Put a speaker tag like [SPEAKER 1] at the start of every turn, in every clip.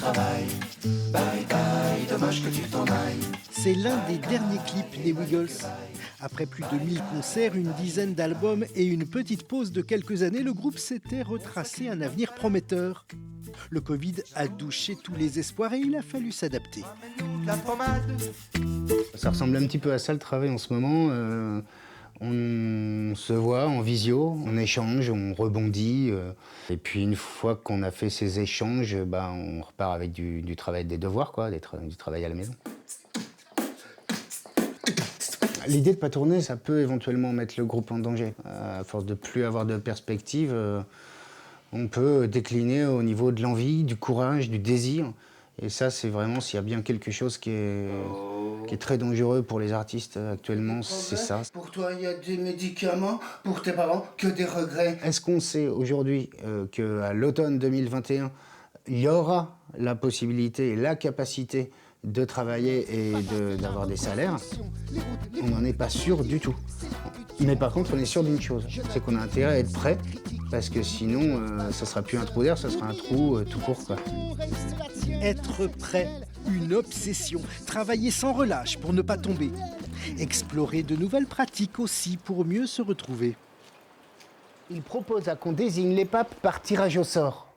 [SPEAKER 1] travail. Bye bye, dommage que tu t'en ailles.
[SPEAKER 2] C'est l'un des derniers clips des Wiggles. Après plus de 1000 concerts, une dizaine d'albums et une petite pause de quelques années, le groupe s'était retracé un avenir prometteur. Le Covid a douché tous les espoirs et il a fallu s'adapter.
[SPEAKER 1] La pommade.
[SPEAKER 3] Ça ressemble un petit peu à ça le travail en ce moment. On se voit en visio, on échange, on rebondit. Et puis une fois qu'on a fait ces échanges, on repart avec du travail, des devoirs, quoi, du travail à la maison. L'idée de ne pas tourner, ça peut éventuellement mettre le groupe en danger. À force de plus avoir de perspective, on peut décliner au niveau de l'envie, du courage, du désir. Et ça, c'est vraiment, s'il y a bien quelque chose qui est très dangereux pour les artistes actuellement, c'est ça.
[SPEAKER 4] Pour toi, il y a des médicaments, pour tes parents, que des regrets.
[SPEAKER 3] Est-ce qu'on sait aujourd'hui qu'à l'automne 2021, il y aura la possibilité et la capacité de travailler et d'avoir des salaires? On n'en est pas sûr du tout. Mais par contre, on est sûr d'une chose, c'est qu'on a intérêt à être prêt, parce que sinon, ça ne sera plus un trou d'air, ça sera un trou tout court, quoi.
[SPEAKER 2] Être prêt, une obsession. Travailler sans relâche pour ne pas tomber. Explorer de nouvelles pratiques aussi pour mieux se retrouver.
[SPEAKER 3] Il propose qu'on désigne les papes par tirage au sort.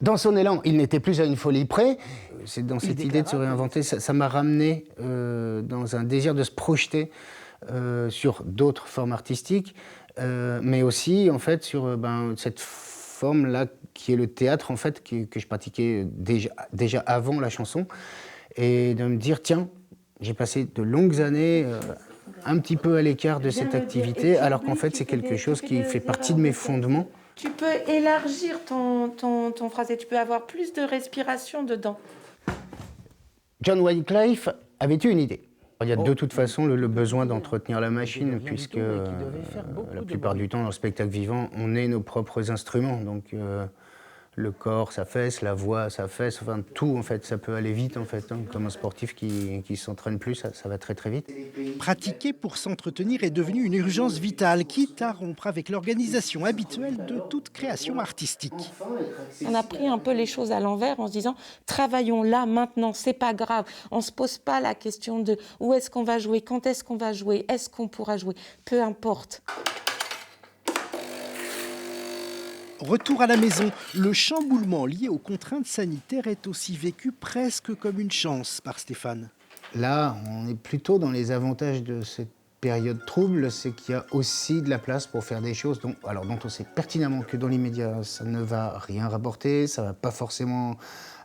[SPEAKER 3] Dans son élan, il n'était plus à une folie près. C'est dans cette idée de se réinventer, ça m'a ramené dans un désir de se projeter sur d'autres formes artistiques, mais aussi en fait sur cette forme-là qui est le théâtre en fait que je pratiquais déjà avant la chanson, et de me dire tiens, j'ai passé de longues années un petit peu à l'écart de cette activité, alors qu'en fait c'est quelque chose qui fait partie de mes fondements.
[SPEAKER 5] Tu peux élargir ton phrasé, tu peux avoir plus de respiration dedans.
[SPEAKER 3] John Wycliffe avait eu une idée. Il y a de toute façon le besoin d'entretenir la machine, puisque la plupart du temps dans le spectacle vivant, on est nos propres instruments. Donc le corps, ça fesse, la voix, ça fesse, enfin tout en fait, ça peut aller vite en fait. Comme un sportif qui s'entraîne plus, ça va très très vite.
[SPEAKER 2] Pratiquer pour s'entretenir est devenu une urgence vitale, quitte à rompre avec l'organisation habituelle de toute création artistique.
[SPEAKER 5] On a pris un peu les choses à l'envers en se disant travaillons là, maintenant, c'est pas grave. On se pose pas la question de où est-ce qu'on va jouer, quand est-ce qu'on va jouer, est-ce qu'on pourra jouer, peu importe.
[SPEAKER 2] Retour à la maison, le chamboulement lié aux contraintes sanitaires est aussi vécu presque comme une chance par Stéphane.
[SPEAKER 3] Là, on est plutôt dans les avantages de cette période trouble, c'est qu'il y a aussi de la place pour faire des choses dont on sait pertinemment que dans l'immédiat, ça ne va rien rapporter, ça ne va pas forcément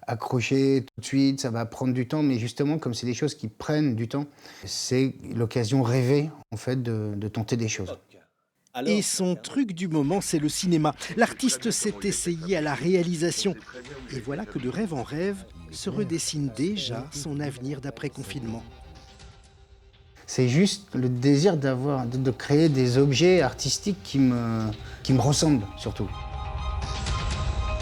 [SPEAKER 3] accrocher tout de suite, ça va prendre du temps, mais justement, comme c'est des choses qui prennent du temps, c'est l'occasion rêvée, en fait, de tenter des choses.
[SPEAKER 2] Et son truc du moment, c'est le cinéma. L'artiste s'est essayé à la réalisation. Et voilà que de rêve en rêve se redessine déjà son avenir d'après-confinement.
[SPEAKER 3] C'est juste le désir de créer des objets artistiques qui me ressemblent, surtout.